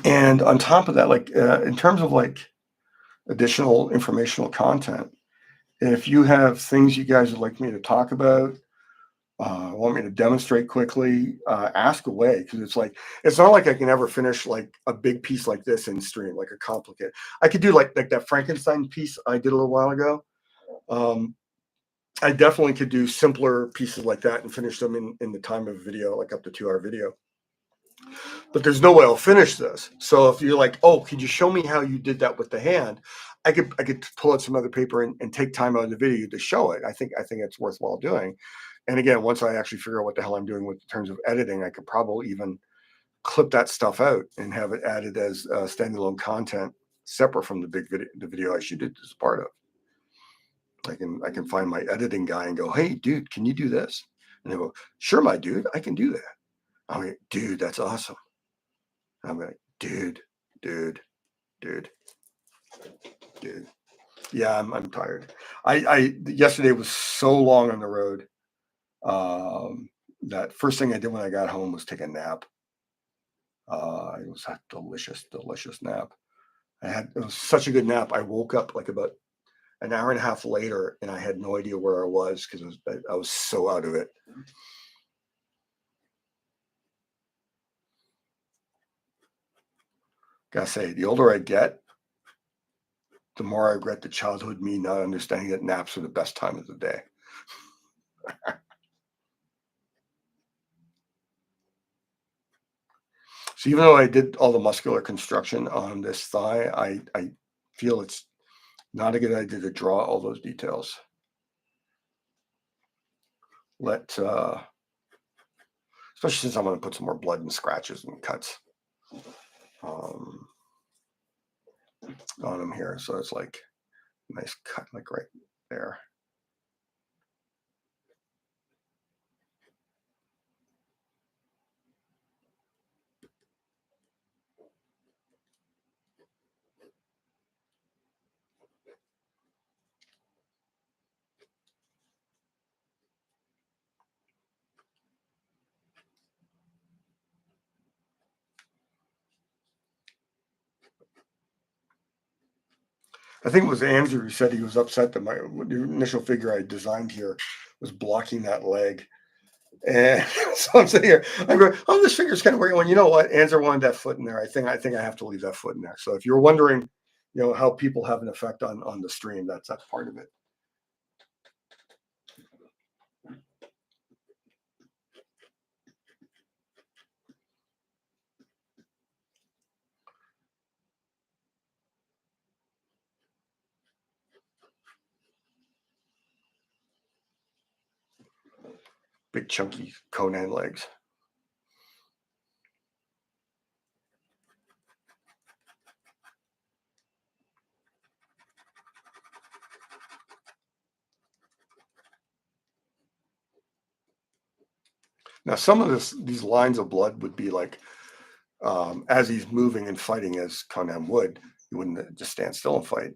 And on top of that, like in terms of like additional informational content, if you have things you guys would like me to talk about, want me to demonstrate quickly, ask away, because it's not like I can ever finish like a big piece like this in stream, like a complicated. I could do like that Frankenstein piece I did a little while ago. I definitely could do simpler pieces like that and finish them in the time of a video, like up to 2 hour video. But there's no way I'll finish this. So if you're like, oh, could you show me how you did that with the hand? I could pull out some other paper and take time out of the video to show it. I think it's worthwhile doing. And again, once I actually figure out what the hell I'm doing with in terms of editing, I could probably even clip that stuff out and have it added as standalone content separate from the video I should do as part of. I can find my editing guy and go, hey, dude, can you do this? And they go, sure, my dude, I can do that. I'm like, dude, that's awesome. I'm like, dude. Yeah, I'm tired. I yesterday was so long on the road. That first thing I did when I got home was take a nap. It was a delicious nap. It was such a good nap. I woke up like about an hour and a half later, and I had no idea where I was because I was so out of it. Gotta say, the older I get, the more I regret the childhood me not understanding that naps are the best time of the day. So even though I did all the muscular construction on this thigh, I feel it's not a good idea to draw all those details. Especially since I'm going to put some more blood and scratches and cuts um, on them here. So it's like a nice cut, like right there. I think it was Andrew who said he was upset that the initial figure I designed here was blocking that leg. And so I'm sitting here, I'm going, oh, this figure's kind of weird. Well, you know what? Andrew wanted that foot in there. I think I have to leave that foot in there. So if you're wondering, how people have an effect on the stream, that's part of it. Big chunky Conan legs. Now, some of these lines of blood would be like as he's moving and fighting, as Conan would. He wouldn't just stand still and fight.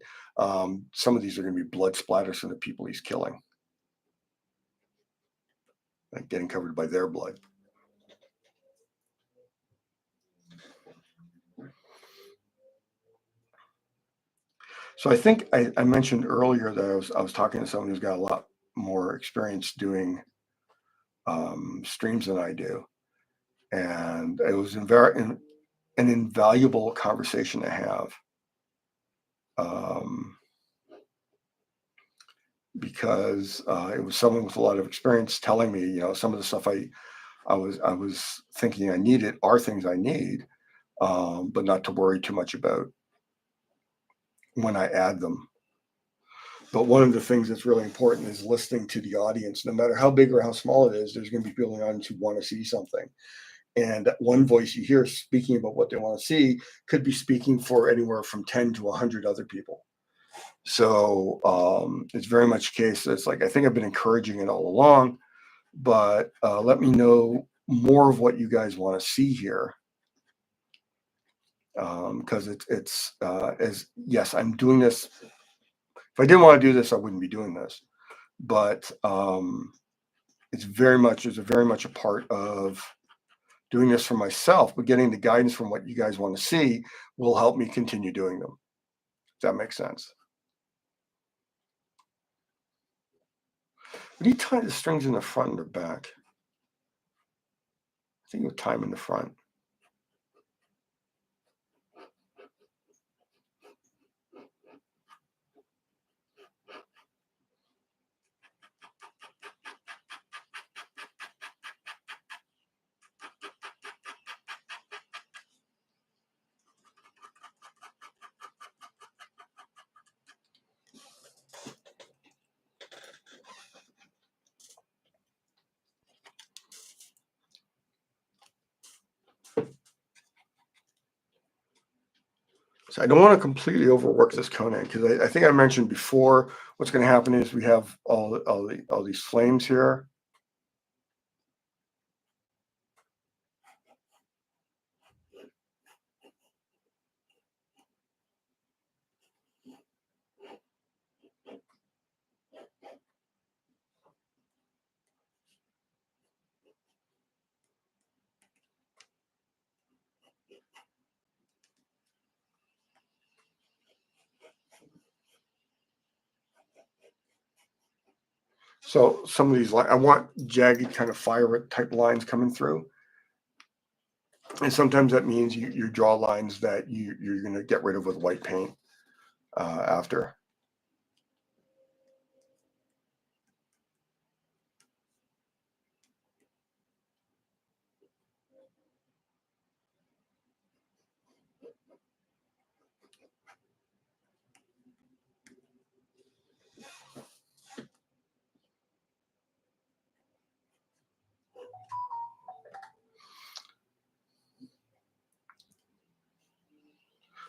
Some of these are going to be blood splatters from the people he's killing, like getting covered by their blood. So I think I mentioned earlier that I was talking to someone who's got a lot more experience doing streams than I do, and it was an invaluable conversation to have. Um, because it was someone with a lot of experience telling me, some of the stuff I was thinking I needed are things I need, but not to worry too much about when I add them. But one of the things that's really important is listening to the audience. No matter how big or how small it is, there's going to be people in the audience who want to see something. And that one voice you hear speaking about what they want to see could be speaking for anywhere from 10 to 100 other people. So it's very much a case that's like, I think I've been encouraging it all along, but let me know more of what you guys want to see here. Because it's as yes, I'm doing this. If I didn't want to do this, I wouldn't be doing this. But it's very much a part of doing this for myself, but getting the guidance from what you guys want to see will help me continue doing them. Does that make sense? Would you tie the strings in the front and the back? I think you'll tie them in the front. So I don't want to completely overwork this Conan because I think I mentioned before what's going to happen is we have all these flames here. So some of these, I want jagged kind of fire type lines coming through. And sometimes that means you draw lines that you're going to get rid of with white paint after.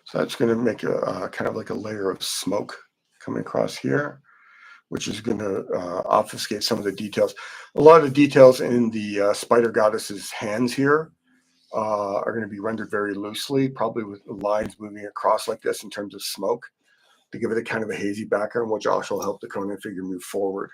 So that's going to make a kind of like a layer of smoke coming across here, which is going to obfuscate some of the details. A lot of the details in the spider goddess's hands here are going to be rendered very loosely, probably with lines moving across like this in terms of smoke to give it a kind of a hazy background, which also will help the Conan figure move forward.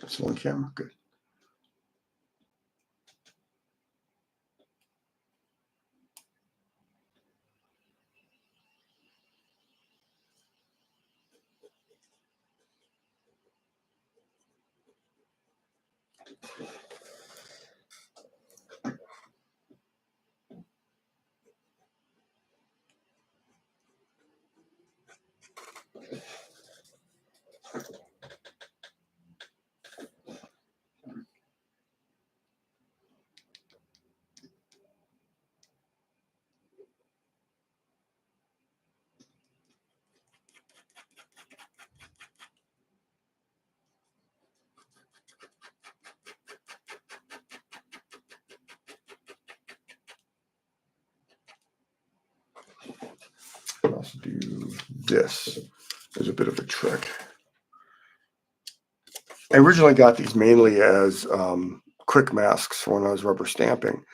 That's one camera, good. I'll also do this. There's a bit of a trick. I originally got these mainly as quick masks for when I was rubber stamping,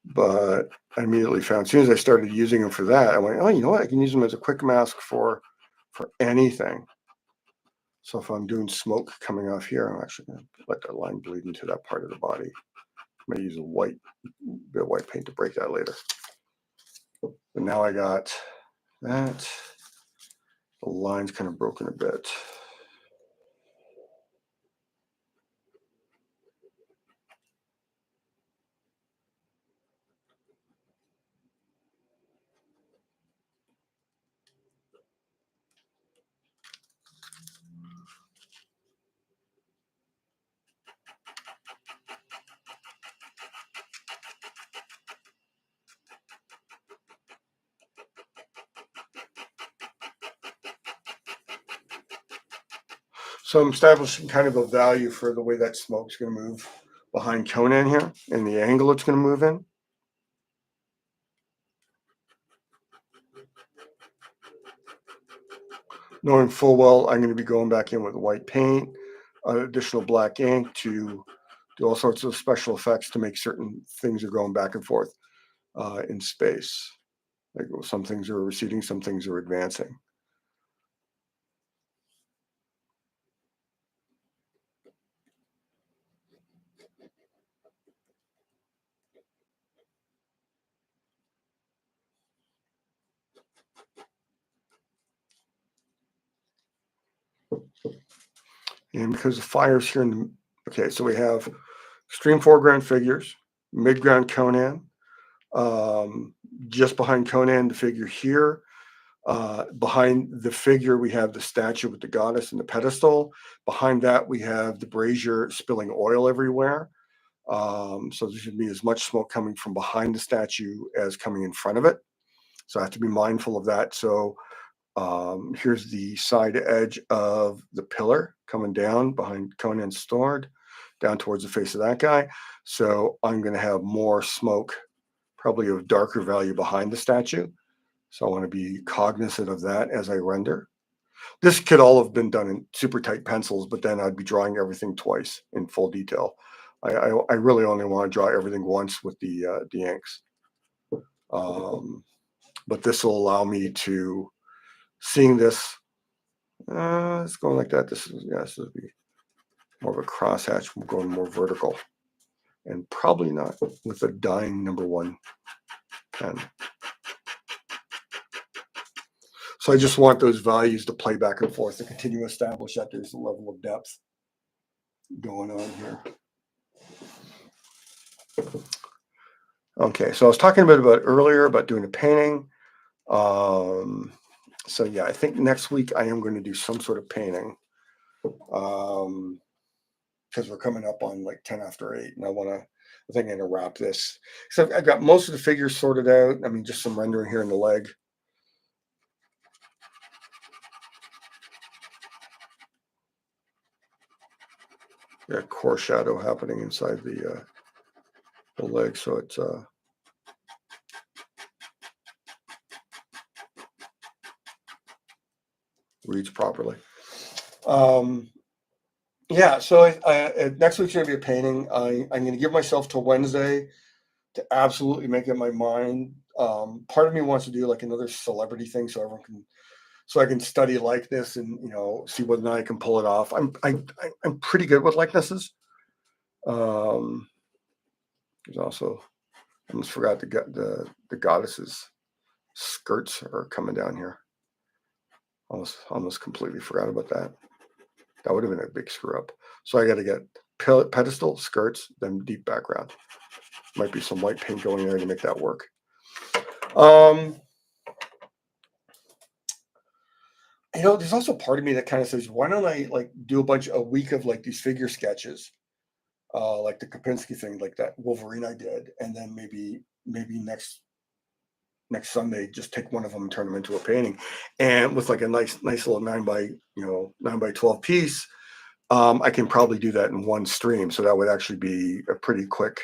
But I immediately found, as soon as I started using them for that, I went, oh, you know what? I can use them as a quick mask for anything. So if I'm doing smoke coming off here, I'm actually going to let that line bleed into that part of the body. I'm going to use a bit of white paint to break that later. But now I got that. The line's kind of broken a bit. So I'm establishing kind of a value for the way that smoke's going to move behind Conan here and the angle it's going to move in. Knowing full well I'm going to be going back in with white paint, additional black ink to do all sorts of special effects to make certain things are going back and forth in space. Like some things are receding, some things are advancing. And because the fire's here in the, okay, so we have extreme foreground figures, midground Conan, just behind Conan, the figure here. Behind the figure, we have the statue with the goddess and the pedestal. Behind that, we have the brazier spilling oil everywhere. So there should be as much smoke coming from behind the statue as coming in front of it. So I have to be mindful of that. So here's the side edge of the pillar coming down behind Conan's sword, down towards the face of that guy. So I'm going to have more smoke, probably of darker value behind the statue. So I want to be cognizant of that as I render. This could all have been done in super tight pencils, but then I'd be drawing everything twice in full detail. I really only want to draw everything once with the inks. But this will allow me to, seeing this, it's going like that. This will be more of a crosshatch. We're going more vertical, and probably not with a dying #1 pen. So I just want those values to play back and forth to continue to establish that there's a level of depth going on here. Okay, so I was talking a bit about earlier about doing a painting. So yeah, I think next week I am going to do some sort of painting. Because we're coming up on like 10 after 8, and I think I'm going to wrap this. So I've got most of the figures sorted out. I mean, just some rendering here in the leg. Yeah, core shadow happening inside the leg, so it's reads properly. Yeah, so next week's going to be a painting. I'm going to give myself till Wednesday to absolutely make up my mind. Part of me wants to do like another celebrity thing, so I can study likeness and see whether or not I can pull it off. I'm pretty good with likenesses. There's also, I almost forgot the goddesses' skirts are coming down here. Almost completely forgot about that. That would have been a big screw up. So I got to get pedestal, skirts, then deep background. Might be some white paint going there to make that work. There's also part of me that kind of says, why don't I like do a week of like these figure sketches, like the Kapinski thing, like that Wolverine I did, and then maybe next Sunday just take one of them and turn them into a painting, and with like a nice little 9 by 12 piece. I can probably do that in one stream, so that would actually be a pretty quick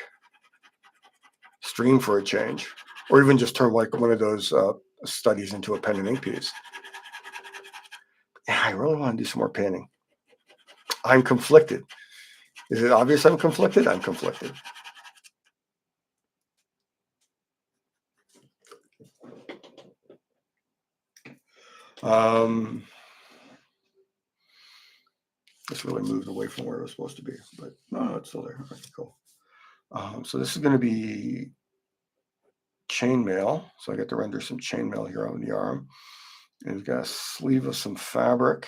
stream for a change, or even just turn like one of those studies into a pen and ink piece. Yeah, I really want to do some more painting. I'm conflicted. Is it obvious I'm conflicted? I'm conflicted. This really moved away from where it was supposed to be, but no, it's still there. Okay, cool. So this is going to be chainmail. So I get to render some chainmail here on the arm. And we've got a sleeve of some fabric.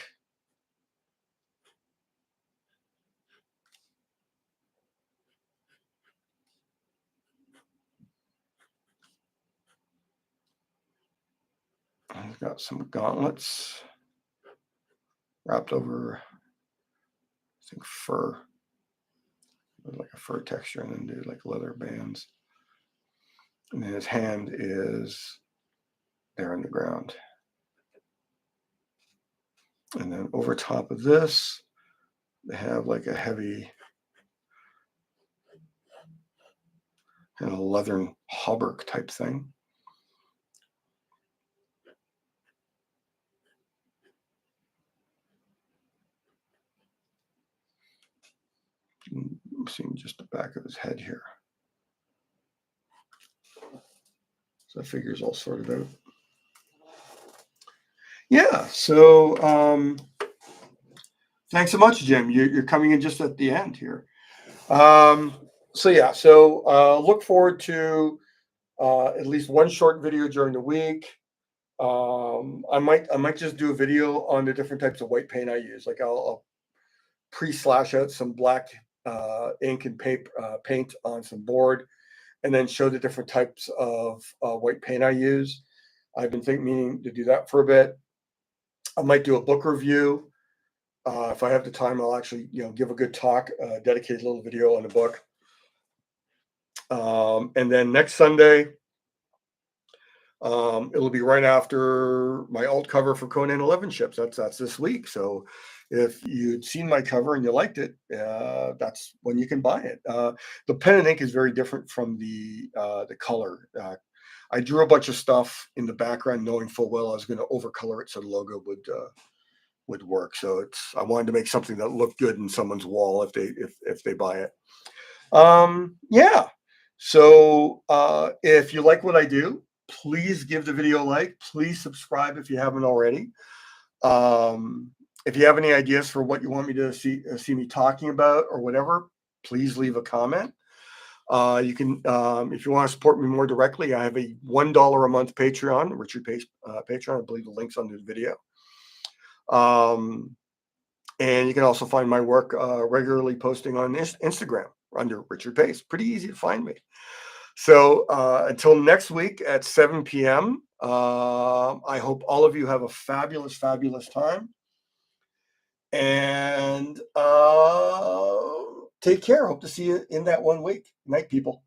I've got some gauntlets wrapped over, I think, fur, like a fur texture, and then do like leather bands. And then his hand is there on the ground. And then over top of this, they have like a heavy kind of leathern hauberk type thing. I'm seeing just the back of his head here. So that figure's all sorted out. Yeah, so thanks so much, Jim. You're coming in just at the end here. So yeah, so look forward to at least one short video during the week. I might just do a video on the different types of white paint I use. Like I'll pre-slash out some black ink and paint on some board, and then show the different types of white paint I use. I've been meaning to do that for a bit. I might do a book review. If I have the time, I'll actually give a good talk, dedicated little video on the book. And then next Sunday, it'll be right after my alt cover for Conan 11 ships. That's this week. So if you'd seen my cover and you liked it, that's when you can buy it. The pen and ink is very different from the color. I drew a bunch of stuff in the background, knowing full well I was going to overcolor it so the logo would work. So I wanted to make something that looked good in someone's wall if they buy it. Yeah. So if you like what I do, please give the video a like. Please subscribe if you haven't already. If you have any ideas for what you want me to see me talking about or whatever, please leave a comment. You can, if you want to support me more directly, I have a $1 a month Patreon, Richard Pace Patreon. I believe the link's under the video. And you can also find my work regularly posting on Instagram under Richard Pace. Pretty easy to find me. So until next week at 7 p.m., I hope all of you have a fabulous, fabulous time. And take care. Hope to see you in that 1 week. Night, people.